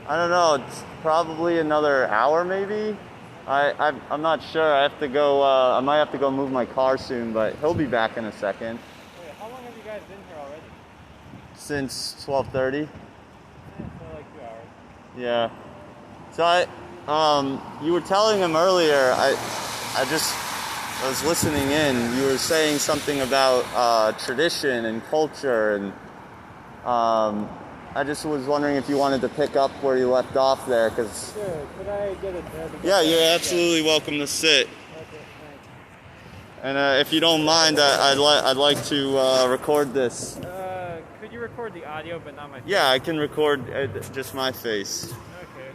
I don't know. It's probably another hour, maybe. I'm not sure. I have to go. I might have to go move my car soon, but he'll be back in a second. Wait, how long have you guys been here already? Since 12:30. So like 2 hours. Yeah. So you were telling him earlier. I was listening in. You were saying something about tradition and culture, and I just was wondering if you wanted to pick up where you left off there, because. Sure. Could I get a chair? Yeah, you're absolutely welcome to sit. Okay, thanks. And if you don't mind, I'd like to record this. Could you record the audio but not my face? Yeah, I can record just my face. Okay.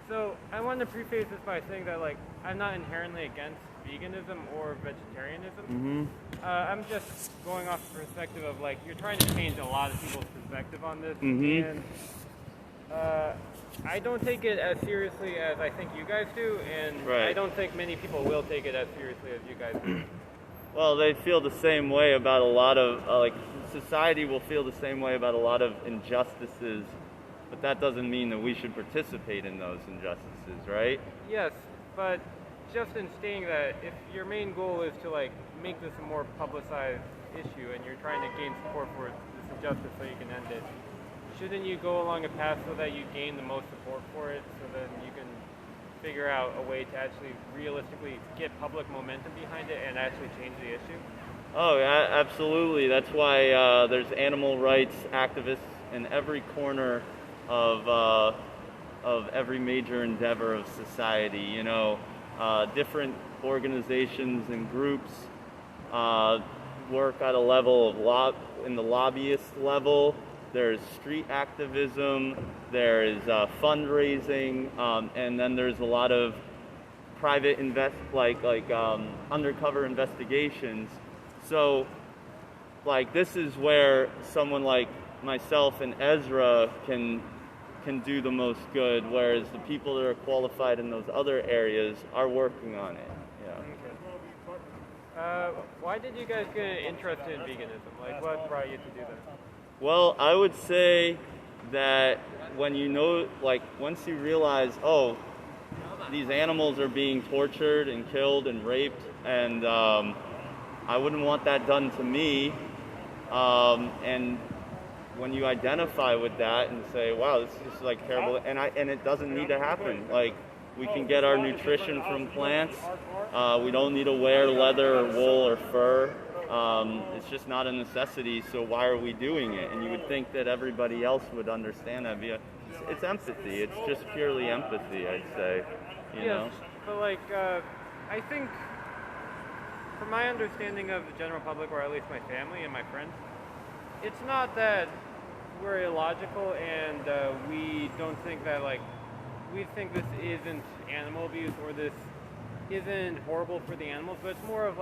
So I want to preface this by saying that I'm not inherently against veganism or vegetarianism. I'm just going off the perspective of you're trying to change a lot of people's perspective on this, and I don't take it as seriously as I think you guys do, and Right. I don't think many people will take it as seriously as you guys do. Well, they feel the same way about a lot of society will feel the same way about a lot of injustices, but that doesn't mean that we should participate in those injustices, right? Yes, but just in stating that if your main goal is to make this a more publicized issue and you're trying to gain support for this injustice so you can end it, shouldn't you go along a path so that you gain the most support for it, so then you can figure out a way to actually realistically get public momentum behind it and actually change the issue? Oh, yeah, absolutely. That's why there's animal rights activists in every corner of every major endeavor of society. You know, different organizations and groups work at a level of in the lobbyist level. There's street activism. There is fundraising, and then there's a lot of private undercover investigations. So, this is where someone like myself and Ezra can do the most good, whereas the people that are qualified in those other areas are working on it. Yeah. Okay. Why did you guys get interested in veganism? What brought you to do this? Well, I would say that when once you realize, oh, these animals are being tortured and killed and raped, and I wouldn't want that done to me, and when you identify with that and say, wow, this is just terrible, and it doesn't need to happen. We can get our nutrition from plants. We don't need to wear leather or wool or fur. It's just not a necessity, so why are we doing it? And you would think that everybody else would understand that it's empathy. It's just purely empathy, I'd say. You know? But I think from my understanding of the general public, or at least my family and my friends, it's not that we're illogical and we don't think that we think this isn't animal abuse or this isn't horrible for the animals, but it's more of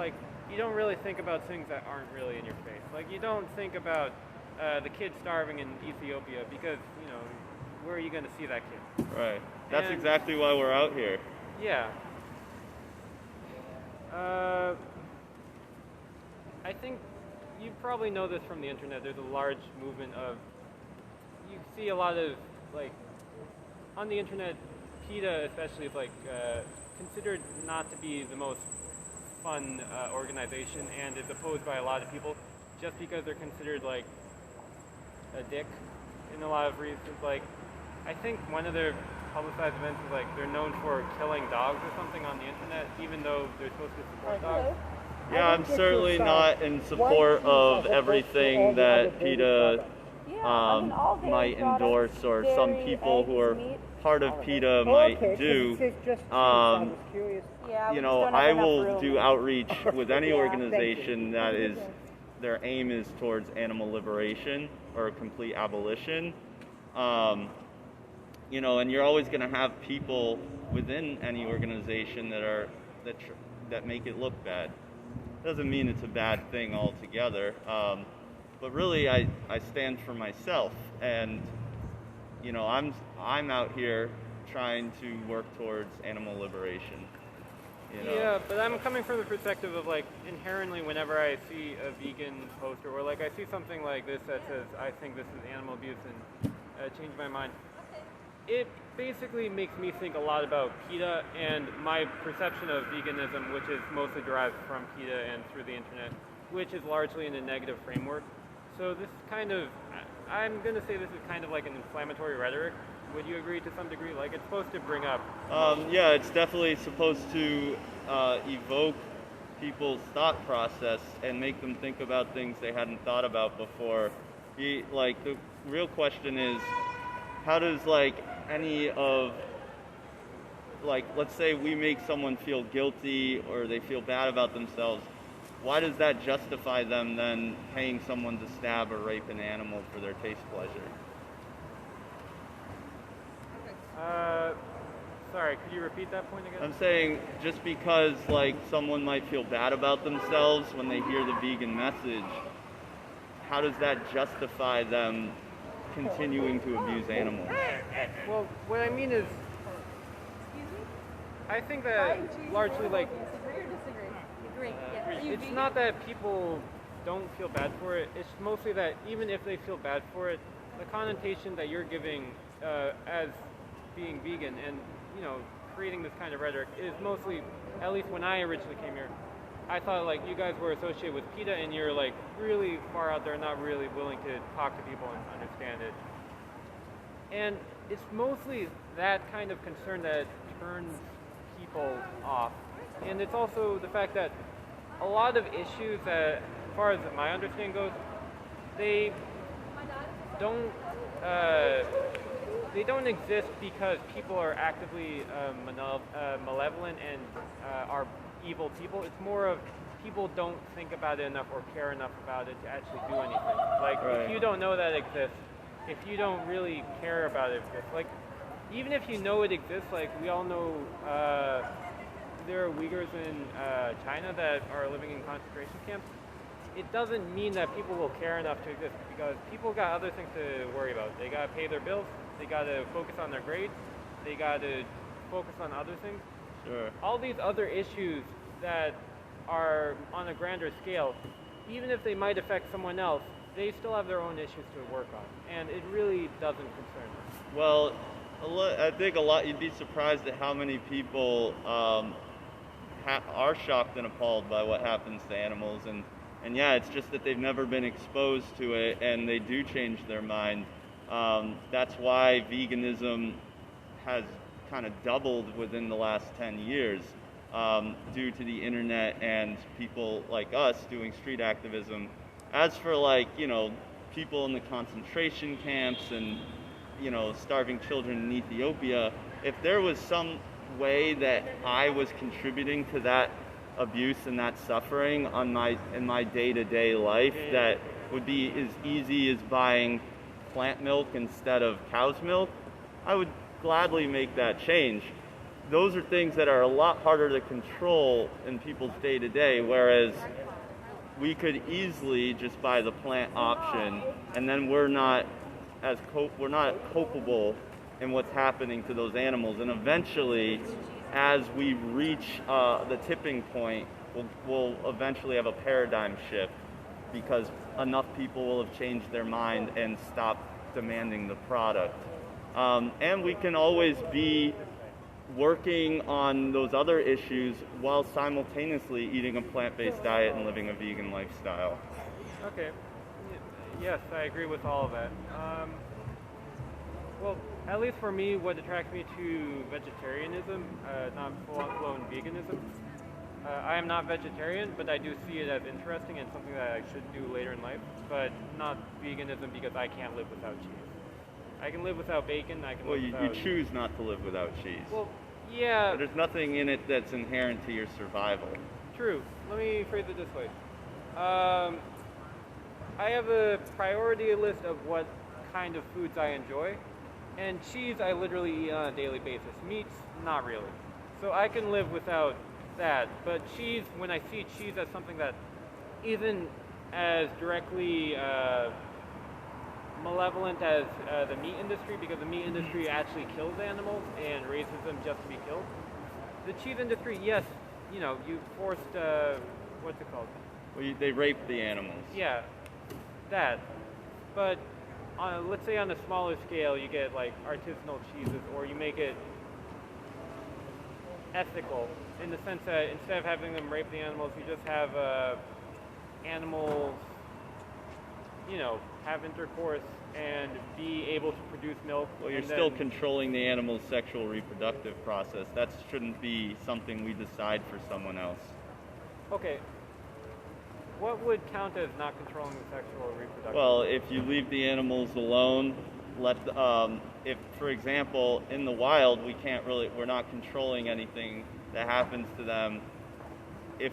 you don't really think about things that aren't really in your face. You don't think about the kid starving in Ethiopia because, where are you going to see that kid? Right. That's exactly why we're out here. Yeah. I think you probably know this from the internet. There's a large movement of, you see a lot of, on the internet, PETA especially is considered not to be the most fun organization, and is opposed by a lot of people just because they're considered a dick in a lot of reasons. I think one of their publicized events is they're known for killing dogs or something on the internet, even though they're supposed to support dogs. Yeah, I'm certainly not in support of everything that PETA might endorse, or some people who are part of PETA might do. I will do outreach with any organization that is their aim is towards animal liberation or complete abolition. And you're always going to have people within any organization that make it look bad. Doesn't mean it's a bad thing altogether. But really, I stand for myself, and I'm out here trying to work towards animal liberation. You know? Yeah, but I'm coming from the perspective of like inherently whenever I see a vegan poster or like I see something like this that says I think this is animal abuse and change my mind, it basically makes me think a lot about PETA and my perception of veganism, which is mostly derived from PETA and through the internet, which is largely in a negative framework. So this kind of, I'm going to say this is kind of like an inflammatory rhetoric. Would you agree to some degree? Like it's supposed to bring up... Yeah, it's definitely supposed to evoke people's thought process and make them think about things they hadn't thought about before. Like the real question is, how does like any of, like let's say we make someone feel guilty or they feel bad about themselves, why does that justify them then paying someone to stab or rape an animal for their taste pleasure? Sorry, could you repeat that point again? I'm saying just because like someone might feel bad about themselves when they hear the vegan message, how does that justify them continuing to abuse animals? Well, what I mean is, I think that largely like, it's not that people don't feel bad for it, it's mostly that even if they feel bad for it, the connotation that you're giving as being vegan and, you know, creating this kind of rhetoric is mostly, at least when I originally came here, I thought like you guys were associated with PETA and you're like really far out there, not really willing to talk to people and understand it. And it's mostly that kind of concern that turns people off. And it's also the fact that a lot of issues that, as far as my understanding goes, they don't exist because people are actively malevolent and are evil people. It's more of people don't think about it enough or care enough about it to actually do anything. Like, if you don't know that it exists, if you don't really care about it exists, like, even if you know it exists, like, we all know there are Uyghurs in China that are living in concentration camps. It doesn't mean that people will care enough to exist because people got other things to worry about. They got to pay their bills, they got to focus on their grades, they got to focus on other things. Sure. All these other issues that are on a grander scale, even if they might affect someone else, they still have their own issues to work on, and it really doesn't concern them. Well, I think you'd be surprised at how many people are shocked and appalled by what happens to animals, and yeah, it's just that they've never been exposed to it, and they do change their mind. That's why veganism has kind of doubled within the last 10 years due to the internet and people like us doing street activism. As for like, you know, people in the concentration camps and, you know, starving children in Ethiopia, if there was some way that I was contributing to that abuse and that suffering in my day-to-day life that would be as easy as buying plant milk instead of cow's milk, I would gladly make that change. Those are things that are a lot harder to control in people's day-to-day, whereas we could easily just buy the plant option, and then we're not culpable in what's happening to those animals. And eventually, as we reach the tipping point, we'll eventually have a paradigm shift because enough people will have changed their mind and stopped demanding the product. And we can always be working on those other issues while simultaneously eating a plant-based diet and living a vegan lifestyle. Okay. Yes, I agree with all of that. Well, at least for me, what attracts me to vegetarianism, not full-blown veganism, I am not vegetarian, but I do see it as interesting and something that I should do later in life, but not veganism because I can't live without cheese. I can live without bacon, I can live without... You choose not to live without cheese. Well, yeah. But there's nothing in it that's inherent to your survival. True. Let me phrase it this way. I have a priority list of what kind of foods I enjoy, and cheese I literally eat on a daily basis. Meats, not really. So I can live without that, but cheese, when I see cheese as something that isn't as directly malevolent as the meat industry, because the meat industry actually kills animals and raises them just to be killed. The cheese industry, yes, you know, you forced, what's it called? Well, they rape the animals. Yeah, that. But let's say on a smaller scale, you get like artisanal cheeses, or you make it ethical in the sense that instead of having them rape the animals, you just have animals, you know, have intercourse and be able to produce milk. Well, you're still controlling the animal's sexual reproductive process. That shouldn't be something we decide for someone else. Okay. What would count as not controlling the sexual reproduction? Well, if you leave the animals alone, if, for example, in the wild, we're not controlling anything that happens to them. If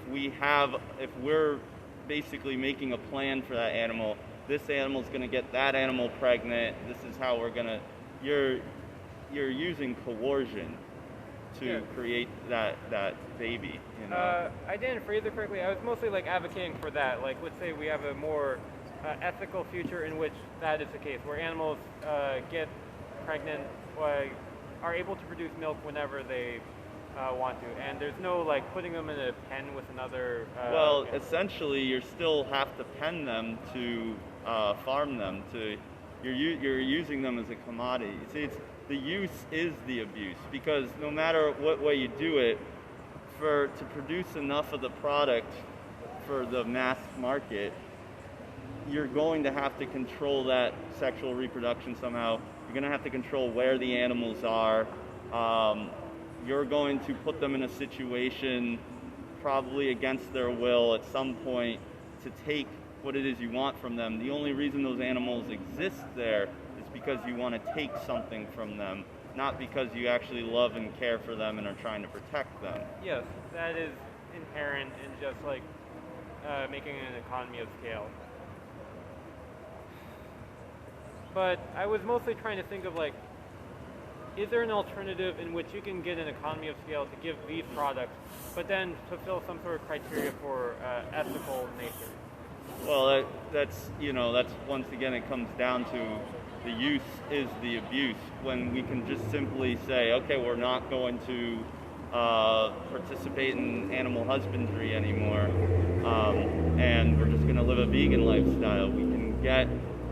we're basically making a plan for that animal, this animal's going to get that animal pregnant. This is how you're using coercion to create that baby. You know? I didn't phrase it correctly. I was mostly like advocating for that. Like, let's say we have a more ethical future in which that is the case, where animals get pregnant, are able to produce milk whenever they want to, and there's no like putting them in a pen with another. Well, essentially, you still have to pen them to farm them. You're using them as a commodity. See, the use is the abuse, because no matter what way you do it, to produce enough of the product for the mass market, you're going to have to control that sexual reproduction somehow. You're going to have to control where the animals are. You're going to put them in a situation, probably against their will at some point, to take what it is you want from them. The only reason those animals exist there is because you want to take something from them, not because you actually love and care for them and are trying to protect them. Yes, that is inherent in just like making an economy of scale. But I was mostly trying to think of like, is there an alternative in which you can get an economy of scale to give these products, but then fulfill some sort of criteria for ethical nature? Well, that's once again, it comes down to the use is the abuse. When we can just simply say, okay, we're not going to participate in animal husbandry anymore, and we're just going to live a vegan lifestyle.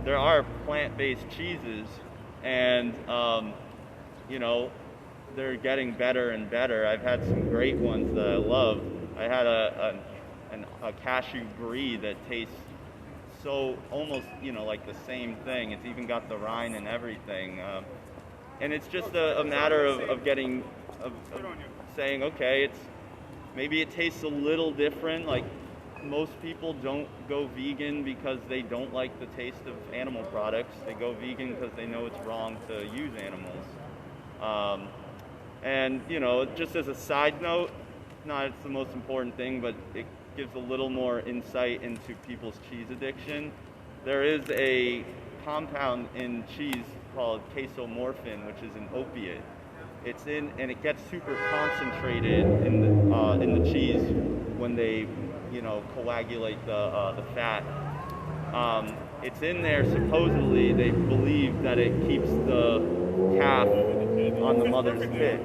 There are plant-based cheeses, and they're getting better and better. I've had some great ones that I love. I had a cashew brie that tastes so almost like the same thing. It's even got the rind and everything, and it's just a matter of saying, okay, maybe it tastes a little different. Like, most people don't go vegan because they don't like the taste of animal products. They go vegan because they know it's wrong to use animals. And just as a side note, it's the most important thing, but it gives a little more insight into people's cheese addiction. There is a compound in cheese called casomorphin, which is an opiate. And it gets super concentrated in the cheese when they coagulate the fat. It's in there, supposedly. They believe that it keeps the calf on the mother's tit,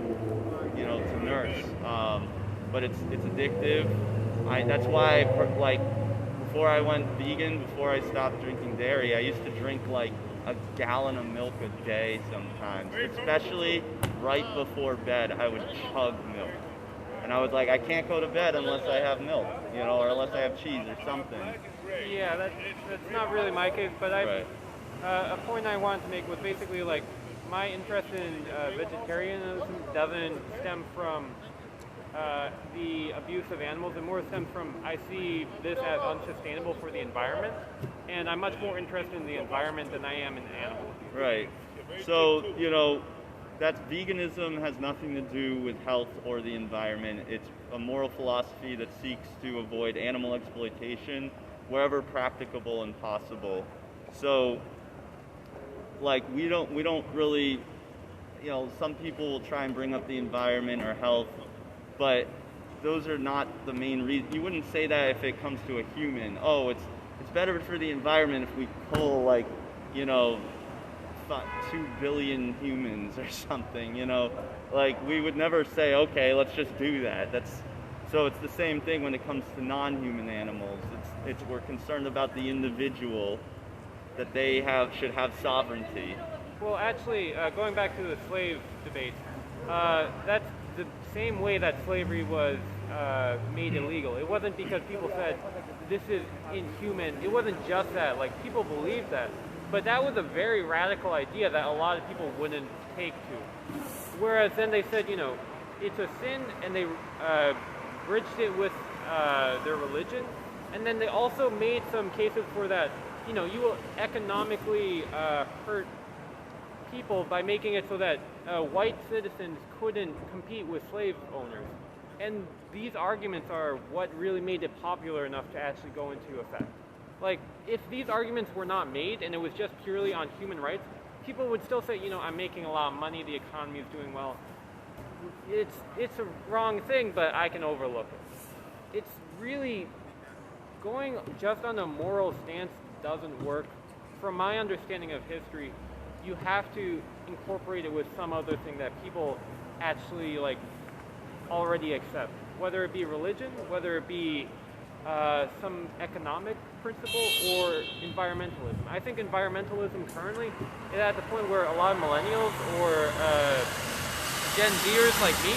to nurse. But it's addictive. That's why, before I went vegan, before I stopped drinking dairy, I used to drink like a gallon of milk a day sometimes. Especially right before bed, I would chug milk. And I was like, I can't go to bed unless I have milk, or unless I have cheese or something. Yeah, that's not really my case, but Right. A point I wanted to make was basically like my interest in vegetarianism doesn't stem from the abuse of animals, and more stems from I see this as unsustainable for the environment, and I'm much more interested in the environment than I am in animals. Right. So, that veganism has nothing to do with health or the environment. It's a moral philosophy that seeks to avoid animal exploitation wherever practicable and possible. So, we don't really, some people will try and bring up the environment or health, but those are not the main reason. You wouldn't say that if it comes to a human. Oh, it's better for the environment if we kill 2 billion humans or something. We would never say, okay, let's just do that. That's So it's the same thing when it comes to non-human animals. We're concerned about the individual, that they should have sovereignty. Well, actually, going back to the slave debate, that's the same way that slavery was made illegal. It wasn't because people said this is inhuman. It wasn't just that. Like, people believed that. But that was a very radical idea that a lot of people wouldn't take to. Whereas then they said, you know, it's a sin, and they bridged it with their religion. And then they also made some cases for that, you know, you will economically hurt people by making it so that white citizens couldn't compete with slave owners. And these arguments are what really made it popular enough to actually go into effect. Like, if these arguments were not made and it was just purely on human rights, people would still say, you know, I'm making a lot of money, the economy is doing well. It's a wrong thing, but I can overlook it. It's really going just on a moral stance doesn't work. From my understanding of history, you have to incorporate it with some other thing that people actually like already accept, whether it be religion, whether it be some economic principle, or environmentalism. I think environmentalism currently is at the point where a lot of millennials or Gen Zers like me,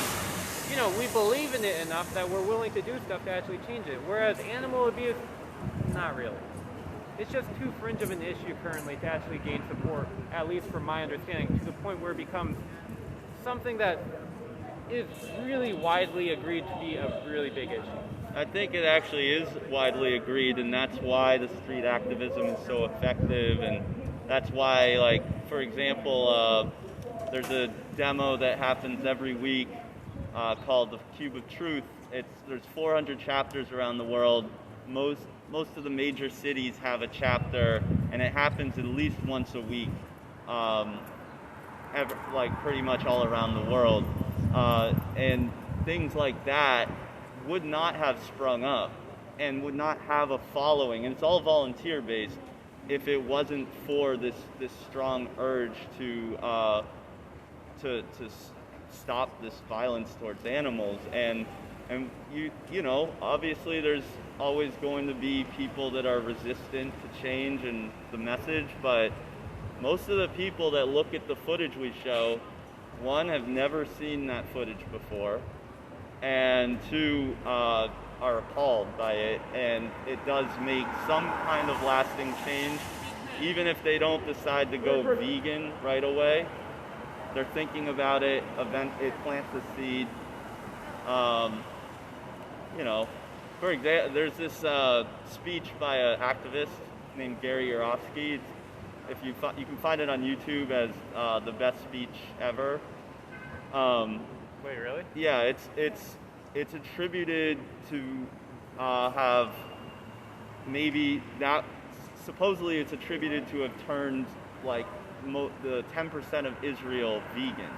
you know, we believe in it enough that we're willing to do stuff to actually change it. Whereas animal abuse, not really. It's just too fringe of an issue currently to actually gain support, at least from my understanding, to the point where it becomes something that is really widely agreed to be a really big issue. I think it actually is widely agreed, and that's why the street activism is so effective, and that's why, like, for example, there's a demo that happens every week called the Cube of Truth. There's 400 chapters around the world. Most of the major cities have a chapter, and it happens at least once a week, like pretty much all around the world. And things like that would not have sprung up and would not have a following, and it's all volunteer based, if it wasn't for this strong urge to stop this violence towards animals. And you know, obviously there's always going to be people that are resistant to change and the message, but most of the people that look at the footage we show, one, have never seen that footage before, and two, are appalled by it, and it does make some kind of lasting change. Even if they don't decide to go vegan right away, they're thinking about it, it plants a seed. You know, for example, there's this speech by an activist named Gary Yourofsky. If you can find it on YouTube as the best speech ever. Wait, really? Yeah, it's attributed to have maybe not. Supposedly, it's attributed to have turned like the 10% of Israel vegan,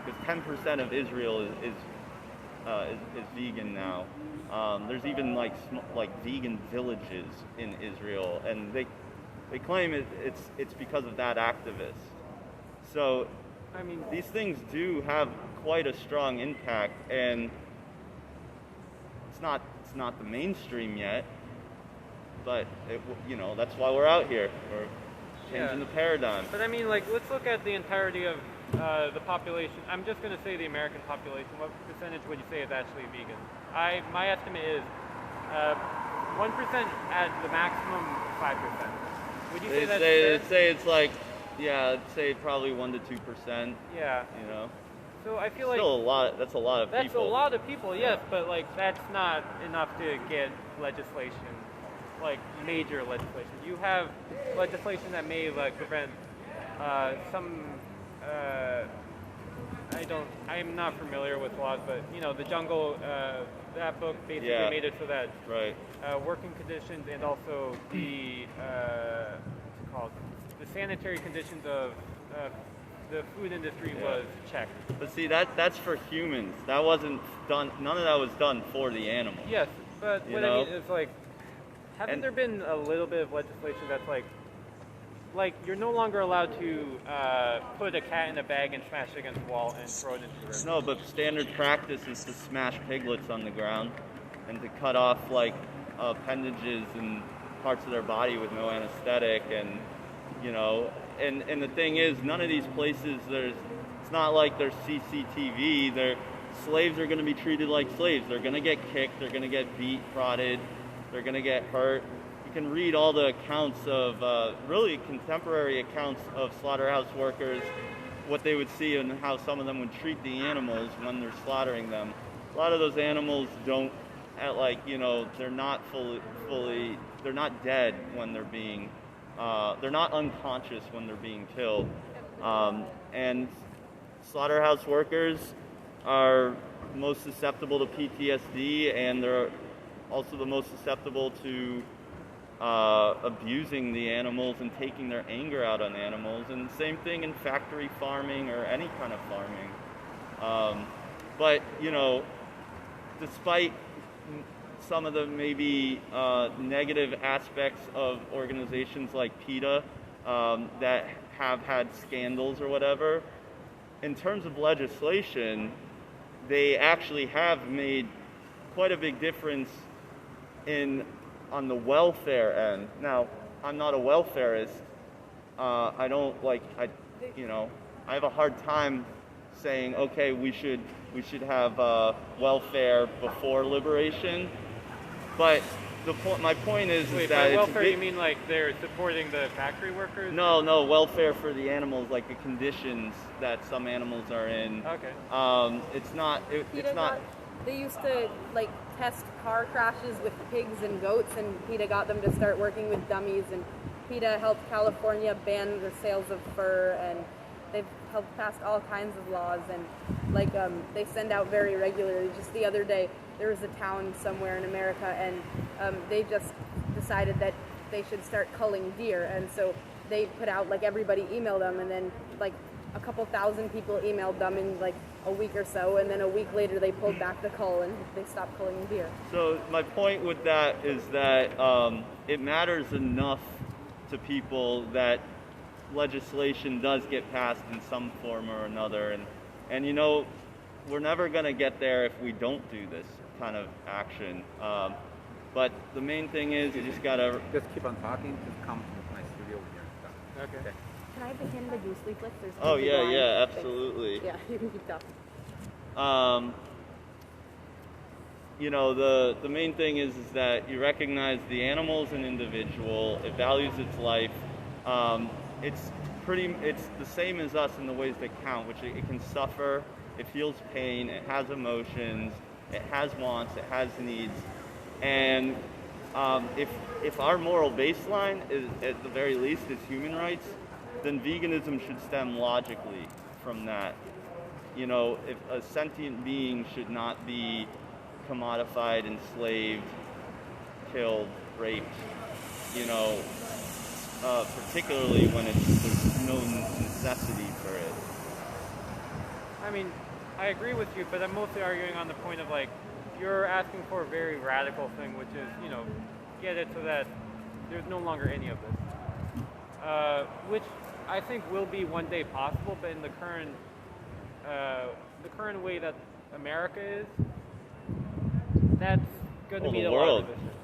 because 10% of Israel is vegan now. There's even like vegan villages in Israel, and they claim it's because of that activist. So, I mean, these things do have quite a strong impact, and it's not the mainstream yet, but you know, that's why we're out here. We're changing the paradigm. But I mean, like, let's look at the entirety of the population. I'm just going to say the American population. What percentage would you say is actually vegan? My estimate is 1% at the maximum, 5%. Would you say that's fair? They'd say it's like, yeah, I'd say probably 1 to 2%. Yeah. You know. So I feel still a lot. That's a lot of people. That's a lot of people, yes, but like that's not enough to get legislation, like major legislation. You have legislation that may like prevent some. I'm not familiar with laws, but you know, the jungle. That book basically made it so that working conditions and also the what's it called, the sanitary conditions of the food industry was checked. But see, that's for humans. That wasn't done. None of that was done for the animals. Yes, but what I mean is like, haven't there been a little bit of legislation that's like you're no longer allowed to put a cat in a bag and smash it against the wall and throw it into the river? No, but standard practice is to smash piglets on the ground. and to cut off like appendages and parts of their body with no anesthetic, and you know, and the thing is, none of these places it's not like there's CCTV. Slaves are going to be treated like slaves. They're going to get kicked. They're going to get beat, prodded. They're going to get hurt. You can read all the accounts of really contemporary accounts of slaughterhouse workers, what they would see and how some of them would treat the animals when they're slaughtering them. A lot of those animals don't, they're not fully, they're not dead when they're being, they're not unconscious when they're being killed. And slaughterhouse workers are most susceptible to PTSD, and they're also the most susceptible to abusing the animals and taking their anger out on animals. And the same thing in factory farming or any kind of farming. But, you know, despite some of the maybe negative aspects of organizations like PETA that have had scandals or whatever, in terms of legislation, they actually have made quite a big difference on the welfare end. Now, I'm not a welfarist. I have a hard time saying, okay, we should have welfare before liberation. But my point is Wait, that by welfare you mean like they're supporting the factory workers? No, welfare for the animals, like the conditions that some animals are in. Okay. It's not. It's not. They used to like test car crashes with pigs and goats, and PETA got them to start working with dummies. And PETA helped California ban the sales of fur, and they've helped pass all kinds of laws. And like they send out very regularly. Just the other day, there was a town somewhere in America, and they just decided that they should start culling deer, and so they put out, like, everybody emailed them, and then like a couple thousand people emailed them in like a week or so, and then a week later they pulled back the cull and they stopped culling deer. So my point with that is that it matters enough to people that legislation does get passed in some form or another, and you know, we're never going to get there if we don't do this kind of action. But the main thing is you just gotta keep on talking. Just come to my studio when you're done. Okay. Can I have the hand the goose leaflets? Oh yeah, absolutely. Yeah, you can keep talking. You know, the main thing is that you recognize the animal as an individual. It values its life. It's the same as us in the ways that count, which it can suffer. It feels pain. It has emotions. It has wants. It has needs. And if our moral baseline is, at the very least, is human rights, then veganism should stem logically from that. You know, if a sentient being should not be commodified, enslaved, killed, raped, you know, particularly when there's no necessity for it. I mean, I agree with you, but I'm mostly arguing on the point of, like, you're asking for a very radical thing, which is, you know, get it so that there's no longer any of this. Which I think will be one day possible, but in the current way that America is, that's going to be the world. Lot of this.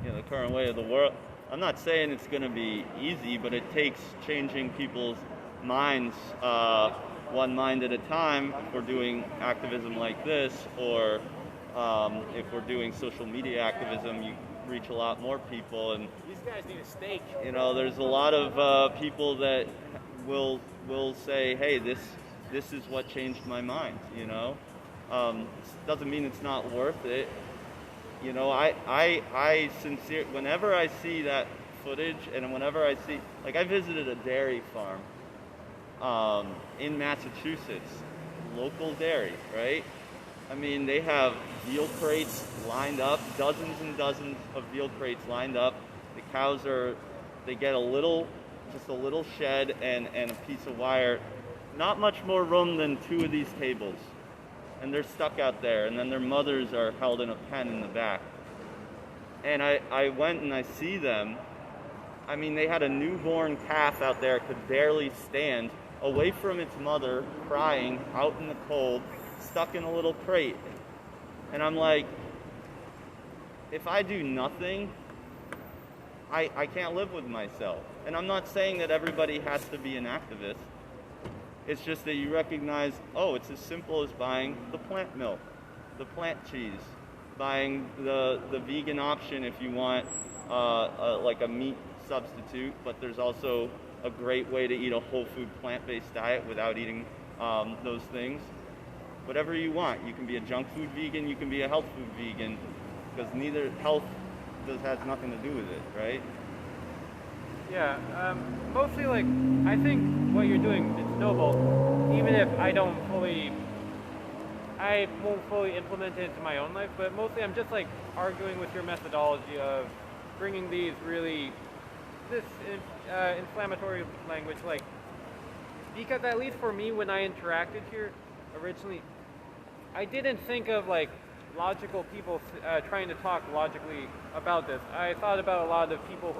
You know, the current way of the world. I'm not saying it's going to be easy, but it takes changing people's minds one mind at a time. If we're doing activism like this, or if we're doing social media activism, you reach a lot more people. And These guys need a steak. you know, there's a lot of people that will say, "Hey, this is what changed my mind." You know, doesn't mean it's not worth it. You know, I sincerely, whenever I see that footage, and whenever I see, like, I visited a dairy farm in Massachusetts, local dairy, right? I mean, they have veal crates lined up, dozens and dozens of veal crates lined up. The cows they get just a little shed and a piece of wire, not much more room than two of these tables. And they're stuck out there, and then their mothers are held in a pen in the back. And I went and I see them. I mean, they had a newborn calf out there, could barely stand, away from its mother, crying, out in the cold, stuck in a little crate. And I'm like, if I do nothing, I can't live with myself. And I'm not saying that everybody has to be an activist. It's just that you recognize, oh, it's as simple as buying the plant milk, the plant cheese, buying the vegan option if you want like a meat substitute, but there's also a great way to eat a whole food plant-based diet without eating those things. Whatever you want. You can be a junk food vegan, you can be a health food vegan, because neither health has nothing to do with it, right? Yeah, mostly like, I think what you're doing is noble, even if I won't fully implement it into my own life, but mostly I'm just like arguing with your methodology of bringing this inflammatory language, like, because at least for me, when I interacted here originally, I didn't think of like logical people trying to talk logically about this. I thought about a lot of people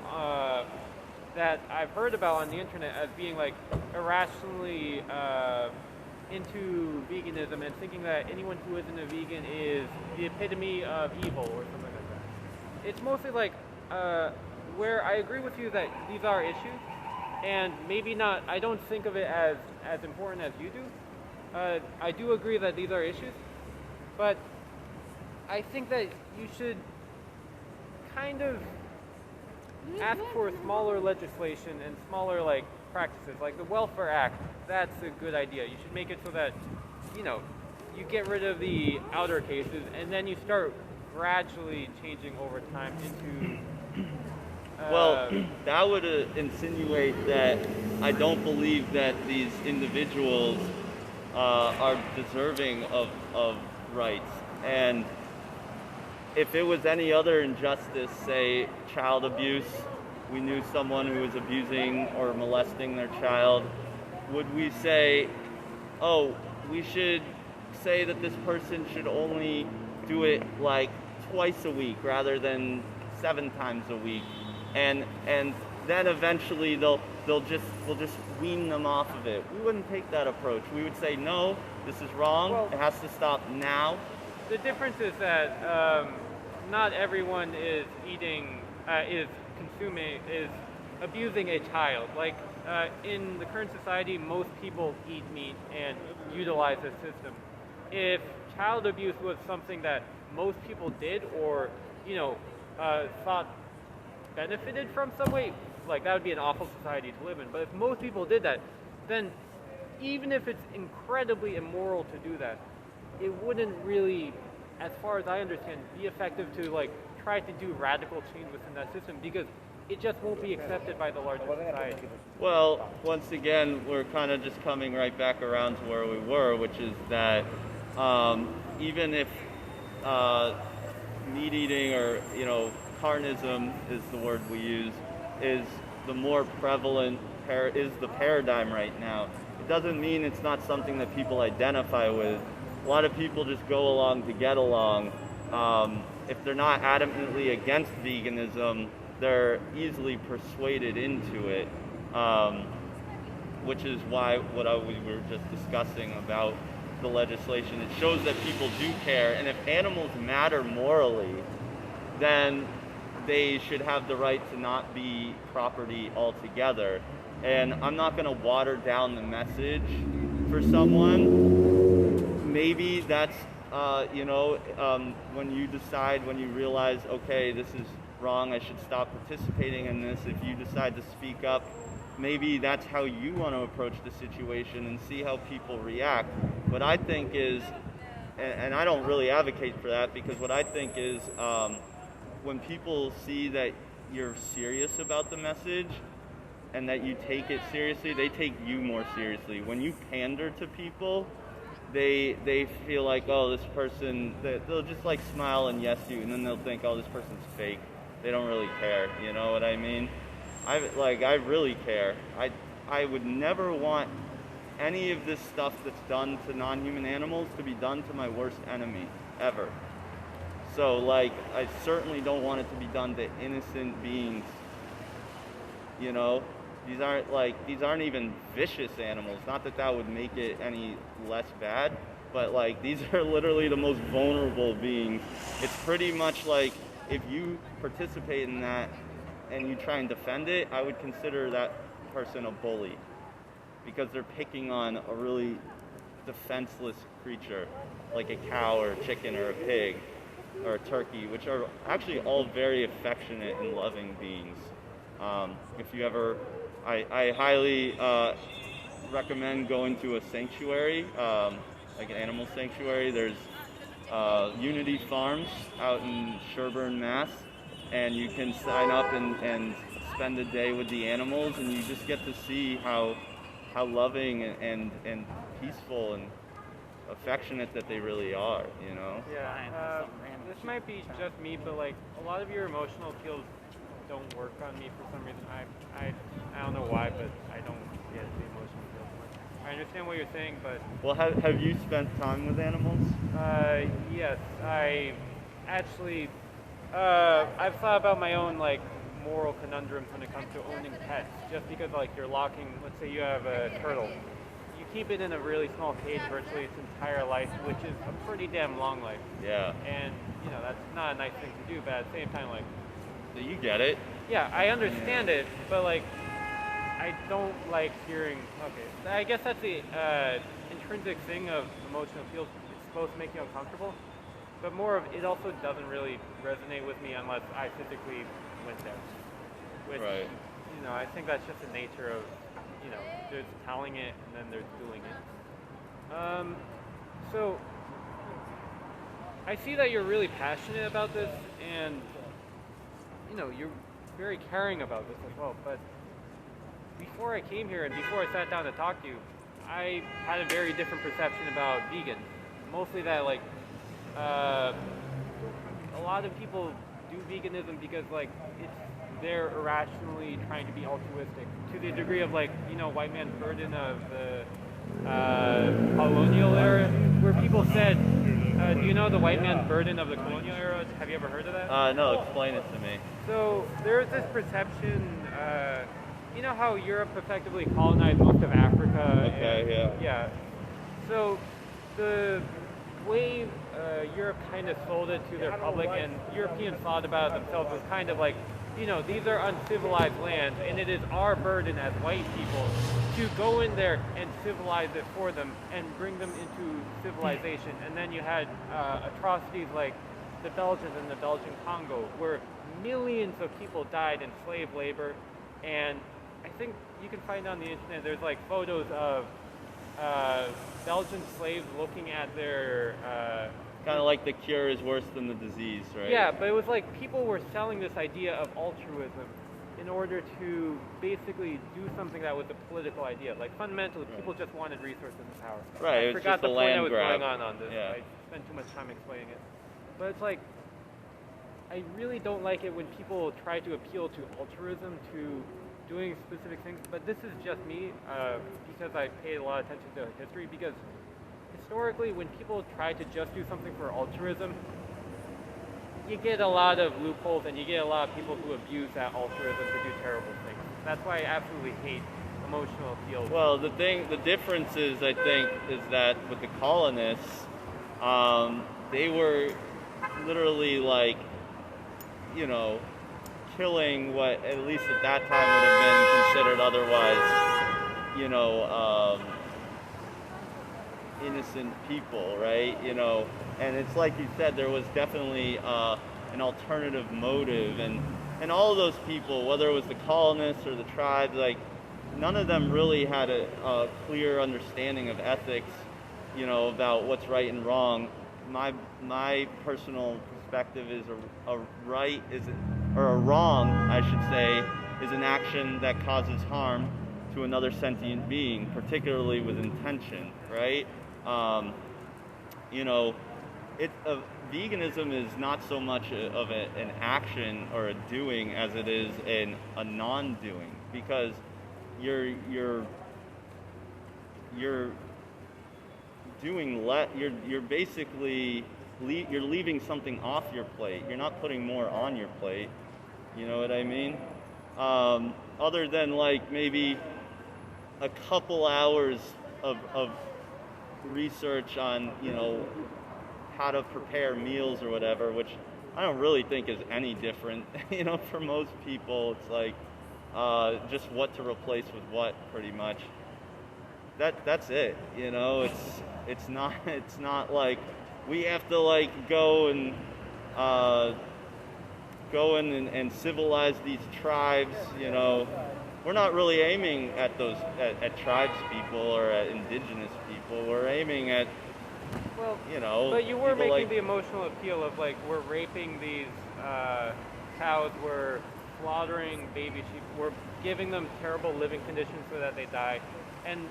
that I've heard about on the internet as being like irrationally into veganism and thinking that anyone who isn't a vegan is the epitome of evil or something like that. It's mostly like where I agree with you that these are issues, and maybe not, I don't think of it as important as you do. I do agree that these are issues, but I think that you should kind of ask for smaller legislation and smaller like practices, like the Welfare Act. That's a good idea. You should make it so that, you know, you get rid of the outer cases and then you start gradually changing over time into well, that would insinuate that I don't believe that these individuals are deserving of rights. And if it was any other injustice, say child abuse, we knew someone who was abusing or molesting their child, would we say, oh, we should say that this person should only do it like twice a week rather than 7 times a week? And then eventually we'll just wean them off of it. We wouldn't take that approach. We would say, no, this is wrong. Well, it has to stop now. The difference is that not everyone is abusing a child. Like in the current society, most people eat meat and utilize the system. If child abuse was something that most people did, or thought benefited from some way, like that would be an awful society to live in. But if most people did that, then even if it's incredibly immoral to do that, it wouldn't really, as far as I understand, be effective to like try to do radical change within that system, because it just won't be accepted by the larger society. Well, once again, we're kind of just coming right back around to where we were, which is that even if meat eating, or carnism is the word we use, is the more prevalent is the paradigm right now, it doesn't mean it's not something that people identify with. A lot of people just go along to get along. If they're not adamantly against veganism, they're easily persuaded into it, which is why we were just discussing about the legislation. It shows that people do care, and if animals matter morally, then they should have the right to not be property altogether. And I'm not going to water down the message for someone. Maybe that's, when you realize, okay, this is wrong, I should stop participating in this. If you decide to speak up, maybe that's how you want to approach the situation and see how people react. What I think is, and I don't really advocate for that, because what I think is, when people see that you're serious about the message and that you take it seriously, they take you more seriously. When you pander to people, they feel like, oh, this person, they'll just like smile and yes you, and then they'll think, oh, this person's fake. They don't really care, you know what I mean? I really care. I would never want any of this stuff that's done to non-human animals to be done to my worst enemy, ever. So, like, I certainly don't want it to be done to innocent beings. You know, these aren't even vicious animals. Not that that would make it any less bad, but like, these are literally the most vulnerable beings. It's pretty much like if you participate in that and you try and defend it, I would consider that person a bully, because they're picking on a really defenseless creature like a cow or a chicken or a pig or a turkey, which are actually all very affectionate and loving beings. If you ever, I highly recommend going to a sanctuary, like an animal sanctuary. There's Unity Farms out in Sherburne, Mass, and you can sign up and spend a day with the animals, and you just get to see how loving and peaceful and affectionate that they really are, you know? Yeah, this might be just me, but like a lot of your emotional appeals don't work on me for some reason. I don't know why, but I don't get the emotional appeals much. I understand what you're saying, but... Well, have you spent time with animals? Yes, I actually, I've thought about my own like moral conundrums when it comes to owning pets, just because like you're locking, let's say you have a turtle. You keep it in a really small cage virtually its entire life, which is a pretty damn long life. Yeah. And, you know, that's not a nice thing to do, but at the same time, like... So you get it. Yeah, I understand it, but, like, I don't like hearing... Okay, I guess that's the intrinsic thing of emotional appeals. It's supposed to make you uncomfortable, but more of it also doesn't really resonate with me unless I physically went there. Which, right. You know, I think that's just the nature of... You know, there's telling it and then there's doing it. So I see that you're really passionate about this, and you know you're very caring about this as well. But before I came here and before I sat down to talk to you, I had a very different perception about vegans. Mostly that like a lot of people do veganism because like they're irrationally trying to be altruistic to the degree of like, you know, white man's burden of the colonial era, where people said, do you know the white man's burden of the colonial era? Have you ever heard of that? No, explain it to me. So there's this perception, you know how Europe effectively colonized most of Africa? Okay, Yeah. So the way Europe kind of sold it to their public and Europeans thought about it themselves was kind of like, you know, these are uncivilized lands, and it is our burden as white people to go in there and civilize it for them and bring them into civilization. And then you had atrocities like the Belgians in the Belgian Congo, where millions of people died in slave labor. And I think you can find on the internet, there's like photos of Belgian slaves looking at their... Kind of like the cure is worse than the disease, right? Yeah, but it was like people were selling this idea of altruism in order to basically do something that was a political idea. Like fundamentally, people just wanted resources and power. Right, I forgot the point I was grab. going on this. Yeah. I spent too much time explaining it. But it's like, I really don't like it when people try to appeal to altruism, to doing specific things. But this is just me, because I paid a lot of attention to history, because historically, when people try to just do something for altruism, you get a lot of loopholes and you get a lot of people who abuse that altruism to do terrible things. That's why I absolutely hate emotional appeal. Well, the difference is, I think, is that with the colonists, they were literally like, you know, killing what at least at that time would have been considered otherwise, you know, innocent people, right? You know, and it's like you said, there was definitely an alternative motive, and all of those people, whether it was the colonists or the tribes, like none of them really had a clear understanding of ethics, you know, about what's right and wrong. My personal perspective is a right or a wrong, I should say, is an action that causes harm to another sentient being, particularly with intention, right? You know, veganism is not so much of an action or a doing as it is a non-doing, because you're doing you're basically you're leaving something off your plate. You're not putting more on your plate. You know what I mean? Other than like maybe a couple hours of research on, you know, how to prepare meals or whatever, which I don't really think is any different. You know, for most people, it's like just what to replace with what, pretty much. That's it. You know, it's not like we have to like go in and civilize these tribes. You know, we're not really aiming at those at tribes people or at indigenous people. We're aiming at, Well, you know, but you were people making like, the emotional appeal of like we're raping these cows, we're slaughtering baby sheep, we're giving them terrible living conditions so that they die. And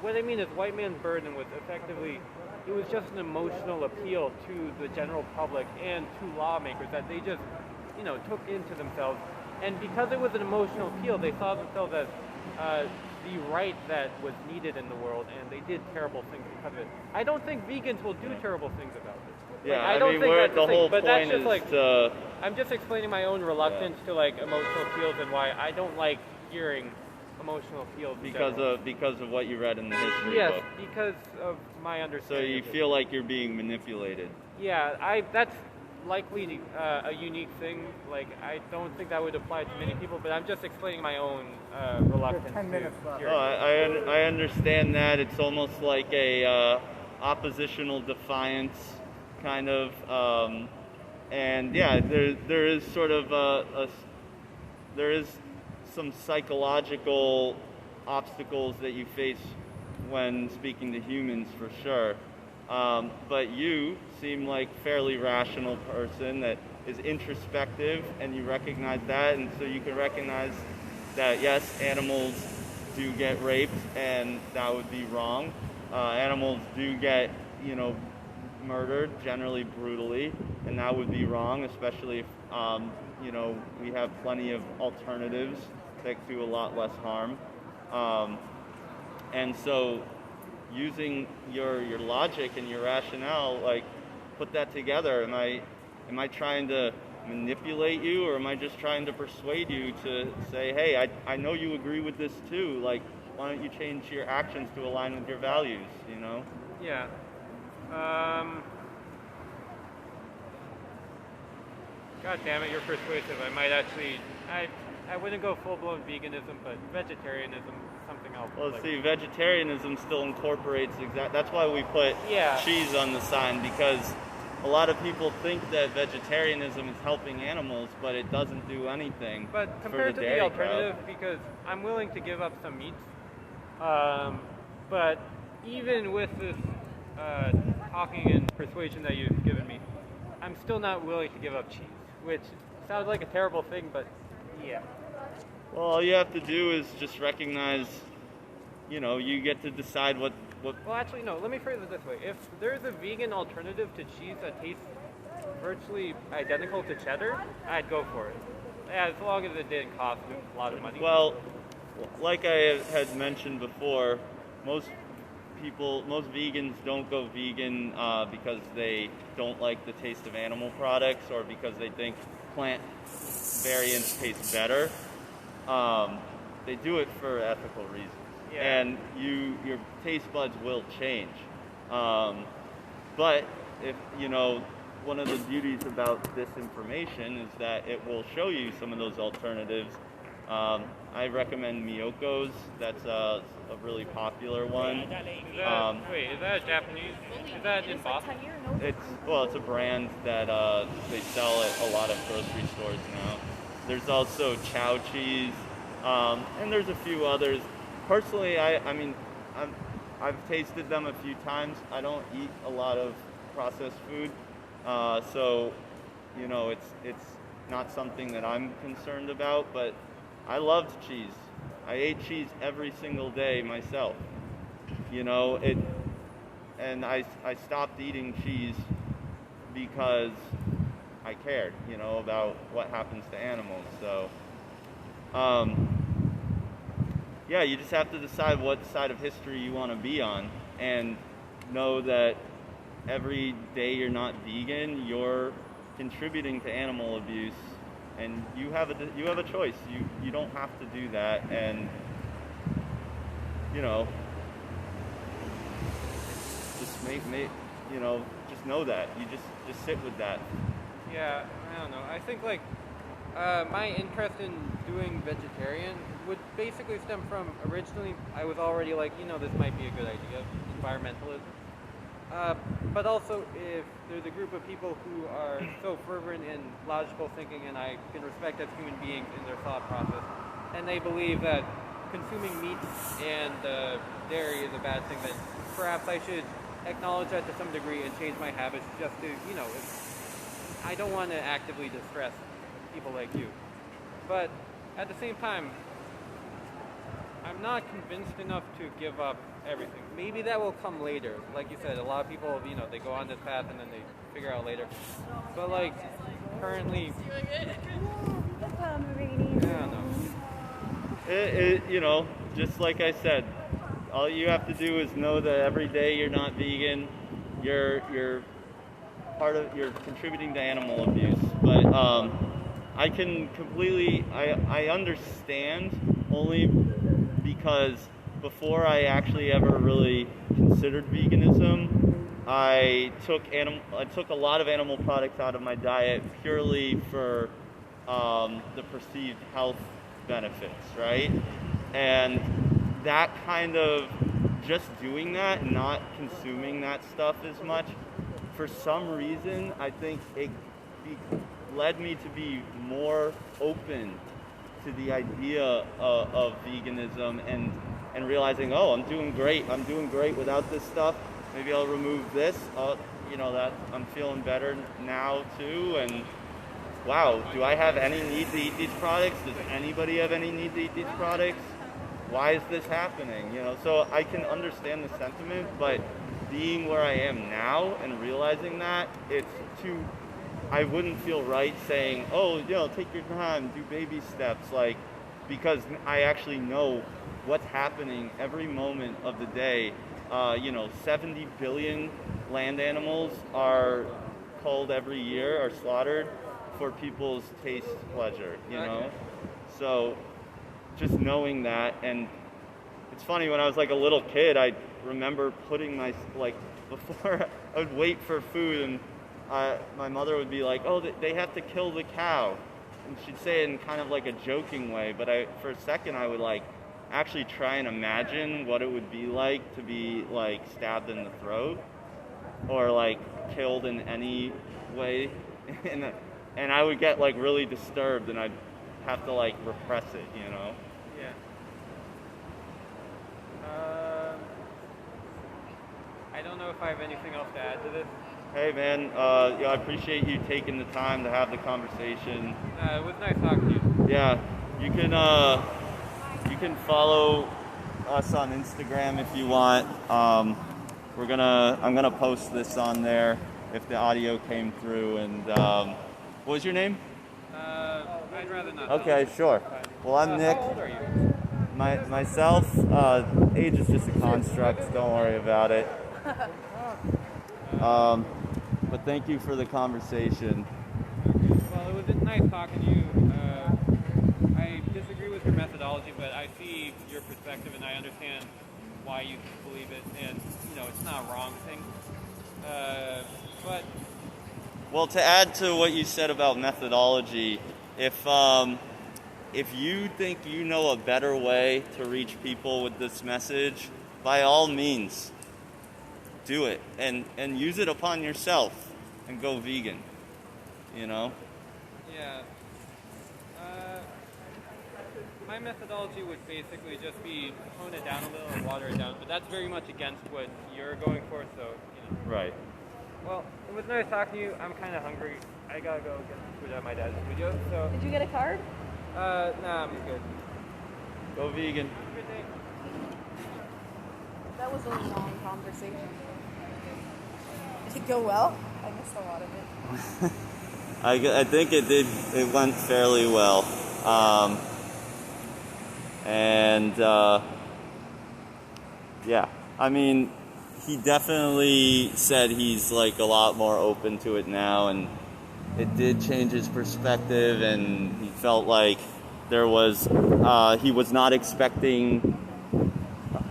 what I mean is white man's burden was effectively, it was just an emotional appeal to the general public and to lawmakers that they just, you know, took into themselves. And because it was an emotional appeal, they saw themselves as the right that was needed in the world, and they did terrible things because of it. I don't think vegans will do terrible things about it. yeah, Like, I don't mean, think that's the thing, whole but that's point just is like to, I'm just explaining my own reluctance to like emotional appeals and why I don't like hearing emotional appeals in general. because of what you read in the history Yes, book. because of my So understanding. you of it. feel like you're being manipulated. Yeah, that's likely a unique thing. Like, I don't think that would apply to many people, but I'm just explaining my own reluctance. 10 minutes left. Oh, I understand that. It's almost like a oppositional defiance kind of, and yeah, there is sort of there is some psychological obstacles that you face when speaking to humans, for sure. But you seem like a fairly rational person that is introspective, and you recognize that, and so you can recognize that yes, animals do get raped, and that would be wrong. Animals do get, you know, murdered, generally brutally, and that would be wrong, especially if, you know, we have plenty of alternatives that do a lot less harm. And so using your logic and your rationale, like, put that together. Am I trying to manipulate you, or am I just trying to persuade you to say, hey, I know you agree with this too, like, why don't you change your actions to align with your values, you know? Yeah. God damn it, you're persuasive. I might actually, I wouldn't go full-blown veganism, but vegetarianism, something else. Well, like, see, vegetarianism still incorporates that's why we put Yeah. cheese on the sign, because a lot of people think that vegetarianism is helping animals, but it doesn't do anything But for compared the to dairy the cow. alternative, because I'm willing to give up some meats, but even with this talking and persuasion that you've given me, I'm still not willing to give up cheese, which sounds like a terrible thing, but yeah. Well, all you have to do is just recognize, you know, you get to decide what Well, actually, no, let me phrase it this way. If there's a vegan alternative to cheese that tastes virtually identical to cheddar, I'd go for it. As long as it didn't cost a lot of money. Well, like I had mentioned before, most vegans don't go vegan because they don't like the taste of animal products, or because they think plant variants taste better. They do it for ethical reasons. Yeah. And your taste buds will change. But if, you know, one of the beauties about this information is that it will show you some of those alternatives. I recommend Miyoko's. That's a really popular one. Is that Japanese? Is that in Boston? It's a brand that they sell at a lot of grocery stores now. There's also Chow cheese, and there's a few others. Personally, I've tasted them a few times. I don't eat a lot of processed food, so, you know, it's not something that I'm concerned about. But I loved cheese. I ate cheese every single day myself. You know, and I stopped eating cheese because I cared, you know, about what happens to animals. So, yeah, you just have to decide what side of history you want to be on, and know that every day you're not vegan, you're contributing to animal abuse, and you have a choice. You don't have to do that, and, you know, just just know that. You just sit with that. Yeah, I don't know. I think like my interest in doing vegetarian would basically stem from originally I was already like, this might be a good idea, environmentalism. But also if there's a group of people who are so fervent in logical thinking and I can respect as human beings in their thought process, and they believe that consuming meat and dairy is a bad thing, then perhaps I should acknowledge that to some degree and change my habits just to, I don't want to actively distress people like you. But at the same time, I'm not convinced enough to give up everything. Maybe that will come later. Like you said, a lot of people, they go on this path and then they figure out later. But like, currently, I don't know. Just like I said, all you have to do is know that every day you're not vegan, you're contributing to animal abuse. But I can completely, I understand only because before I actually ever really considered veganism, I took a lot of animal products out of my diet purely for the perceived health benefits, right? And that kind of just doing that, not consuming that stuff as much, for some reason, I think it led me to be more open to the idea of veganism and realizing, oh, I'm doing great without this stuff. Maybe I'll remove this. That I'm feeling better now too. And wow, do I have any need to eat these products? Does anybody have any need to eat these products? Why is this happening? So I can understand the sentiment, but being where I am now and realizing that, I wouldn't feel right saying, oh, take your time, do baby steps, because I actually know what's happening every moment of the day. 70 billion land animals are culled every year, are slaughtered for people's taste pleasure, Okay. So just knowing that, and it's funny, when I was like a little kid, I remember putting before I would wait for food, and my mother would be like, oh, they have to kill the cow. And she'd say it in kind of like a joking way, but for a second I would actually try and imagine what it would be like to be stabbed in the throat or killed in any way. and I would get really disturbed, and I'd have to repress it, Yeah. I don't know if I have anything else to add to this. Hey man, I appreciate you taking the time to have the conversation. It was nice talking to you. Yeah, you can follow us on Instagram if you want. I'm gonna post this on there if the audio came through. And what was your name? I'd rather not. Okay, sure. Well, I'm Nick. How old are you? Myself, age is just a construct. Don't worry about it. But thank you for the conversation. Well, it was nice talking to you. I disagree with your methodology, but I see your perspective and I understand why you believe it, and it's not a wrong thing. But well, to add to what you said about methodology, if you think you know a better way to reach people with this message, by all means, do it and use it upon yourself and go vegan. Yeah. My methodology would basically just be tone it down a little and water it down, but that's very much against what you're going for, so, Right. Well, it was nice talking to you. I'm kind of hungry. I gotta go get some food at my dad's studio, so... Did you get a card? Nah, I'm good. Go vegan. Good day. That was a long conversation. Did it go well? I missed a lot of it. I think it did. It went fairly well. Yeah, I mean, he definitely said he's a lot more open to it now, and it did change his perspective, and he felt like there was, he was not expecting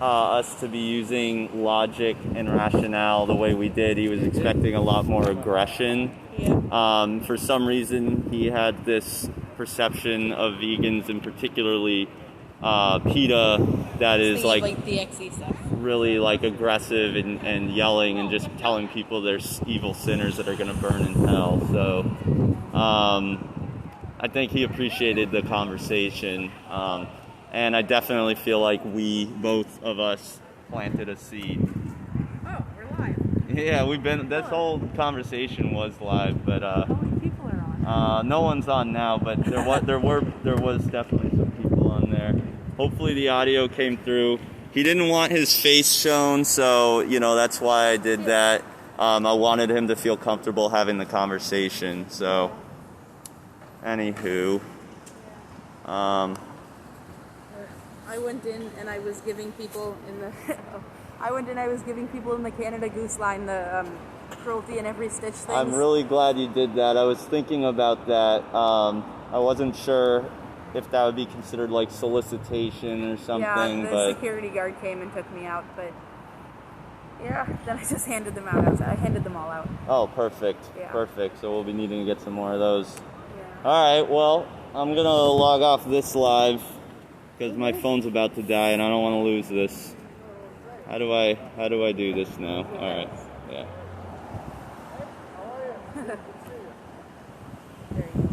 us to be using logic and rationale the way we did. He was expecting a lot more aggression. Yeah. For some reason, he had this perception of vegans, and particularly PETA, that is like like DXE stuff. really like aggressive and yelling and just telling people they're evil sinners that are going to burn in hell. So I think he appreciated the conversation, and I definitely feel like both of us planted a seed. Oh, we're live. Yeah, this whole conversation was live, but How many people are on? no one's on now, but there was definitely some people on there. Hopefully the audio came through. He didn't want his face shown, so that's why I did that. I wanted him to feel comfortable having the conversation. So, anywho, I went in and I was giving people in the Canada Goose line the cruelty in every stitch things. I'm really glad you did that. I was thinking about that. I wasn't sure if that would be considered like solicitation or something. Yeah, but security guard came and took me out, but yeah, then I just handed them out. I handed them all out. Oh, perfect. Yeah. Perfect. So we'll be needing to get some more of those. Yeah. All right, well, I'm going to log off this live because my phone's about to die and I don't want to lose this. How do I do this now? All right. Yeah. There you go.